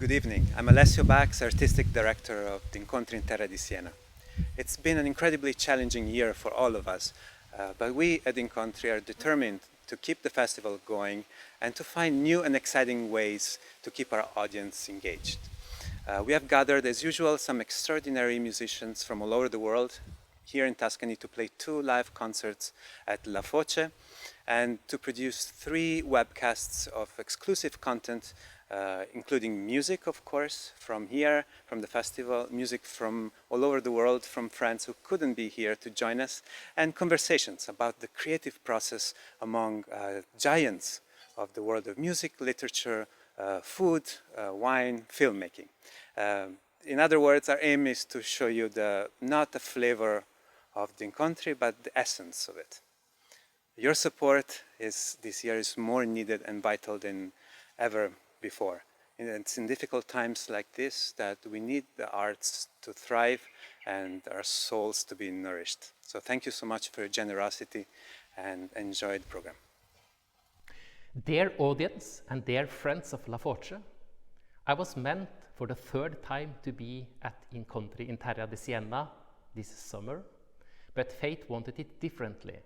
Good evening. I'm Alessio Bax, Artistic Director of the Incontri in Terra di Siena. It's been an incredibly challenging year for all of us, but we at Incontri are determined to keep the festival going and to find new and exciting ways to keep our audience engaged. We have gathered, as usual, some extraordinary musicians from all over the world here in Tuscany to play 2 live concerts at La Foce and to produce 3 webcasts of exclusive content, including music, of course, from here, from the festival, music from all over the world, from friends who couldn't be here to join us, and conversations about the creative process among giants of the world of music, literature, food, wine, filmmaking. In other words, our aim is to show you not the flavor of the Incontri, but the essence of it. Your support this year is more needed and vital than ever before. And it's in difficult times like this that we need the arts to thrive and our souls to be nourished. So thank you so much for your generosity and enjoy the program. Dear audience and dear friends of La Foce, I was meant for the 3rd time to be at Incontri in Terra di Siena this summer, but fate wanted it differently.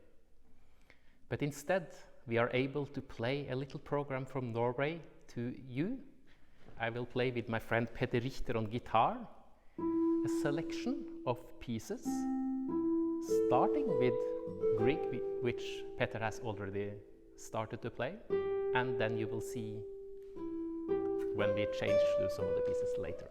But instead, we are able to play a little program from Norway to you. I will play with my friend Richter on guitar, a selection of pieces, starting with Grieg, which Peter has already started to play, and then you will see when we change to some of the pieces later.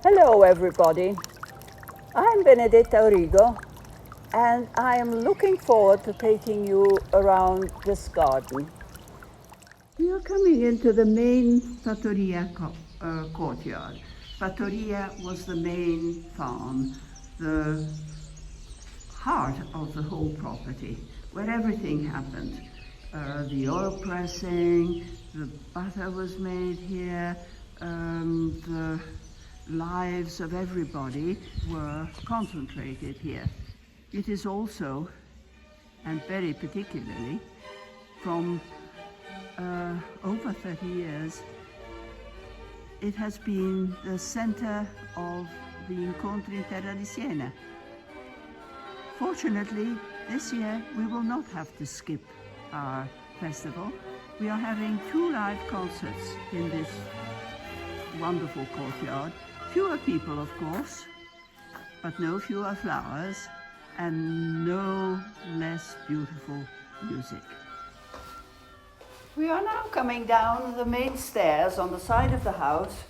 Hello everybody, I'm Benedetta Origo and I am looking forward to taking you around this garden. We are coming into the main Fattoria courtyard. Fattoria was the main farm, the heart of the whole property, where everything happened. The oil pressing, the butter was made here, the lives of everybody were concentrated here. It is also, and very particularly, from over 30 years, it has been the center of the Incontri in Terra di Siena. Fortunately, this year we will not have to skip our festival. We are having 2 live concerts in this wonderful courtyard. Fewer people, of course, but no fewer flowers and no less beautiful music. We are now coming down the main stairs on the side of the house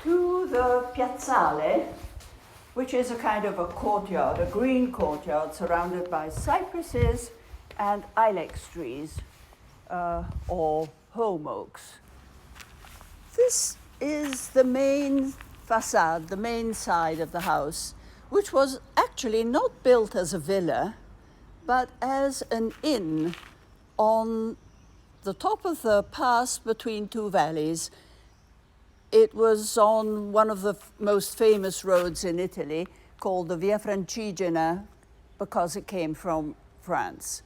to the piazzale, which is a kind of a courtyard, a green courtyard surrounded by cypresses and ilex trees, or holm oaks. This is the main facade, the main side of the house, which was actually not built as a villa, but as an inn on the top of the pass between 2 valleys. It was on one of the most famous roads in Italy, called the Via Francigena, because it came from France,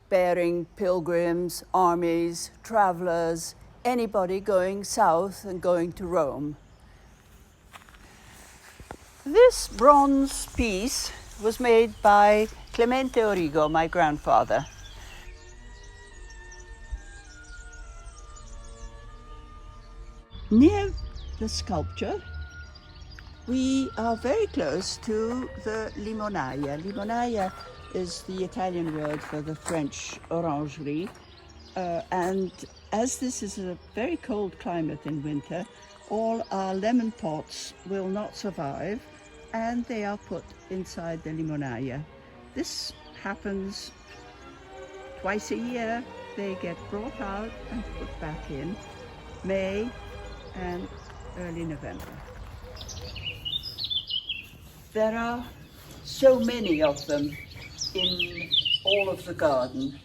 bearing pilgrims, armies, travelers, anybody going south and going to Rome. This bronze piece was made by Clemente Origo, my grandfather. Near the sculpture, we are very close to the limonaia. Limonaia is the Italian word for the French orangerie. And as this is a very cold climate in winter, all our lemon pots will not survive and they are put inside the limonaia. This happens twice a year. They get brought out and put back in May and early November. There are so many of them in all of the garden.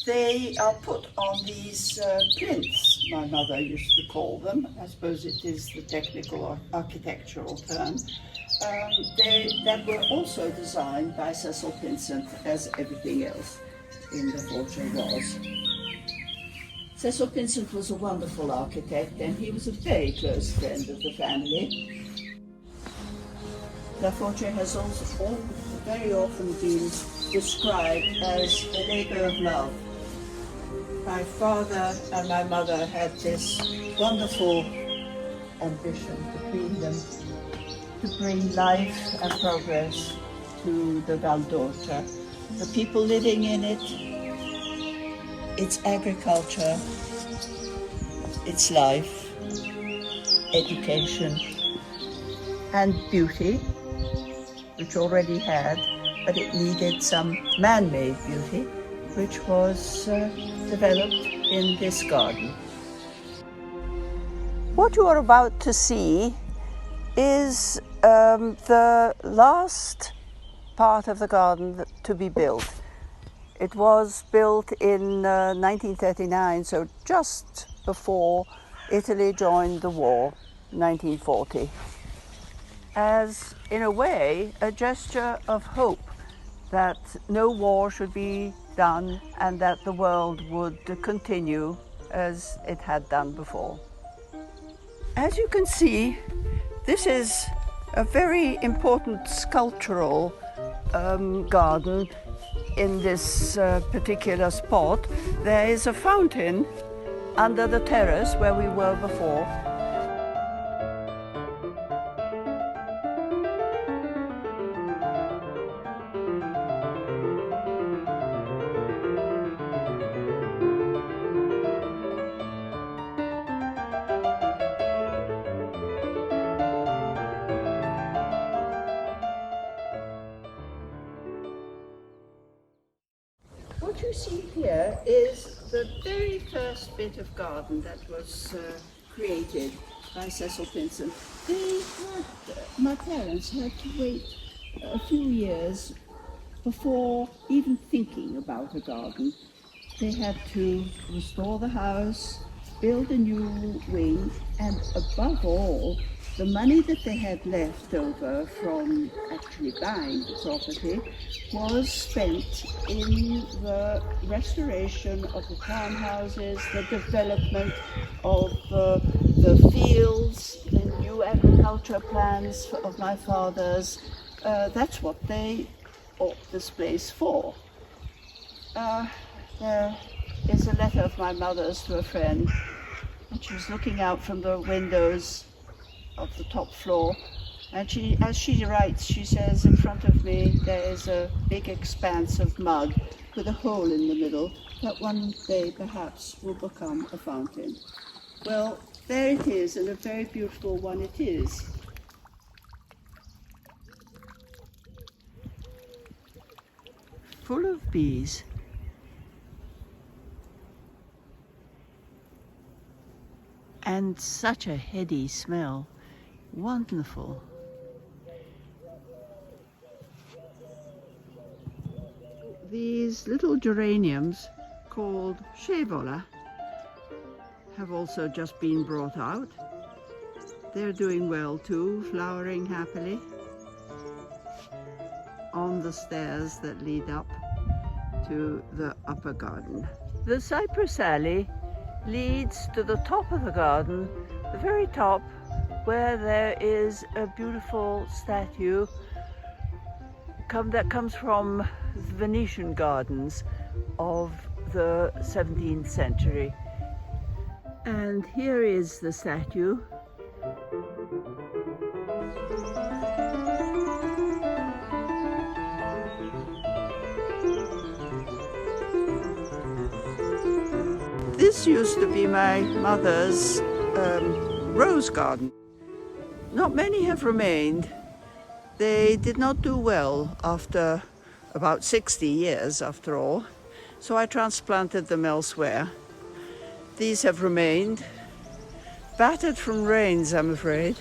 They are put on these plinths, my mother used to call them. I suppose it is the technical or architectural term. That were also designed by Cecil Pinsent, as everything else in the Foce was. Cecil Pinsent was a wonderful architect and he was a very close friend of the family. La Foce has also very often been described as a labor of love. My father and my mother had this wonderful ambition between them to bring life and progress to the Gardel Por. The people living in it, its agriculture, its life, education, and beauty, which already had, but it needed some man-made beauty, which was developed in this garden. What you are about to see is the last part of the garden to be built. It was built in 1939, so just before Italy joined the war, 1940, as, in a way, a gesture of hope that no war should be done and that the world would continue as it had done before. As you can see, this is a very important sculptural garden. In this particular spot, there is a fountain under the terrace where we were before. you see here is the very first bit of garden that was created by Cecil Pinson. My parents had to wait a few years before even thinking about a garden. They had to restore the house, build a new wing, and above all, the money that they had left over from actually buying the property was spent in the restoration of the townhouses, the development of the fields, the new agriculture plans of my father's. That's what they bought this place for. There is a letter of my mother's to a friend, and she was looking out from the windows of the top floor, and as she writes, she says, in front of me there is a big expanse of mud with a hole in the middle that one day perhaps will become a fountain. Well, there it is, and a very beautiful one it is. Full of bees. And such a heady smell. Wonderful. These little geraniums called Scevola have also just been brought out. They're doing well too, flowering happily on the stairs that lead up to the upper garden. The cypress alley leads to the top of the garden, the very top, where there is a beautiful statue that comes from the Venetian gardens of the 17th century. And here is the statue. This used to be my mother's rose garden. Not many have remained. They did not do well after about 60 years, after all, so I transplanted them elsewhere. These have remained, battered from rains, I'm afraid.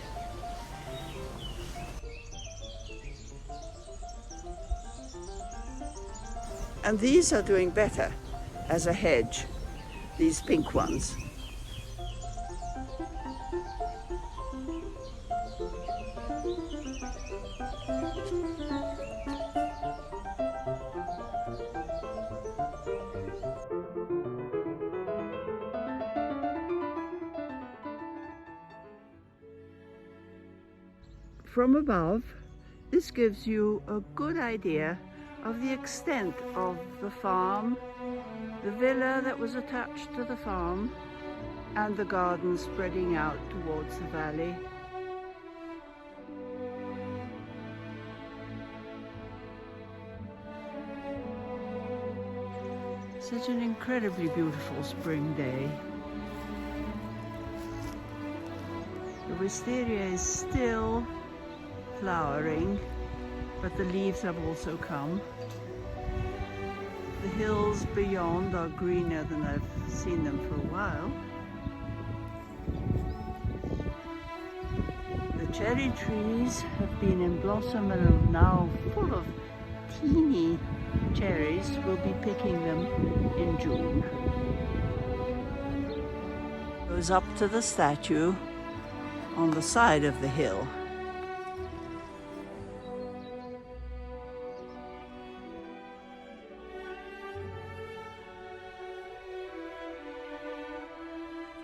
And these are doing better as a hedge, these pink ones. From above, this gives you a good idea of the extent of the farm, the villa that was attached to the farm, and the garden spreading out towards the valley. Such an incredibly beautiful spring day. The wisteria is still flowering, but the leaves have also come. The hills beyond are greener than I've seen them for a while. The cherry trees have been in blossom and are now full of teeny cherries. We'll be picking them in June. Goes up to the statue on the side of the hill.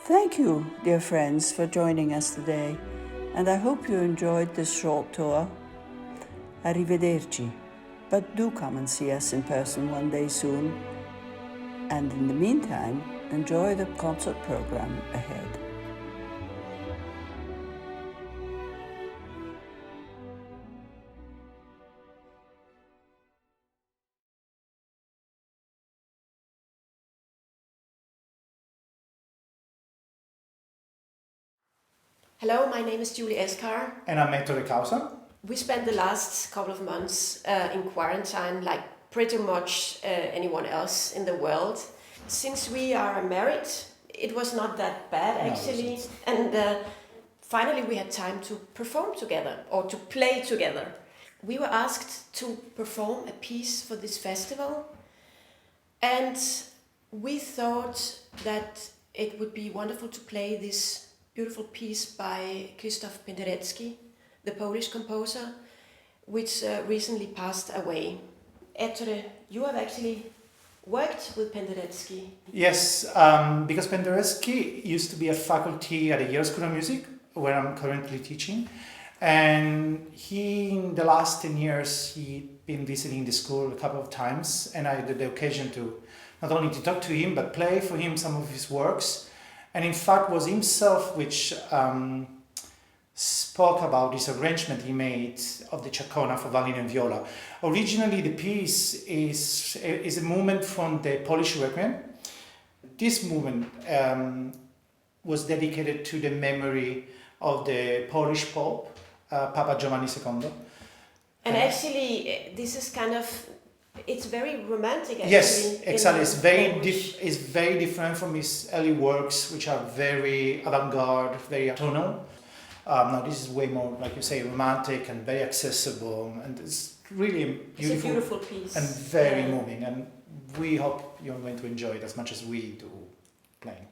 Thank you, dear friends, for joining us today, and I hope you enjoyed this short tour. Arrivederci, but do come and see us in person one day soon, and in the meantime, enjoy the concert program ahead. Hello, my name is Julie Eskar. And I'm Ettore Causa. We spent the last couple of months in quarantine, like pretty much anyone else in the world. Since we are married, it was not that bad actually, and finally we had time to perform together or to play together. We were asked to perform a piece for this festival, and we thought that it would be wonderful to play this beautiful piece by Krzysztof Penderecki, the Polish composer, which recently passed away. Ettore, you have actually worked with Penderecki. Yes, because Penderecki used to be a faculty at the Yale School of Music, where I'm currently teaching. And he, in the last 10 years, he'd been visiting the school a couple of times, and I had the occasion to not only to talk to him, but play for him some of his works. And in fact, was himself which spoke about this arrangement he made of the Ciaccona for violin and viola. Originally, the piece is a movement from the Polish Requiem. This movement was dedicated to the memory of the Polish Pope, Papa Giovanni II. And actually, this is kind of, it's very romantic actually. Yes, exactly. It's very different from his early works, which are very avant-garde, very tonal. Now this is way more, like you say, romantic and very accessible, and it's really beautiful. It's a beautiful piece. And very moving, and we hope you're going to enjoy it as much as we do playing.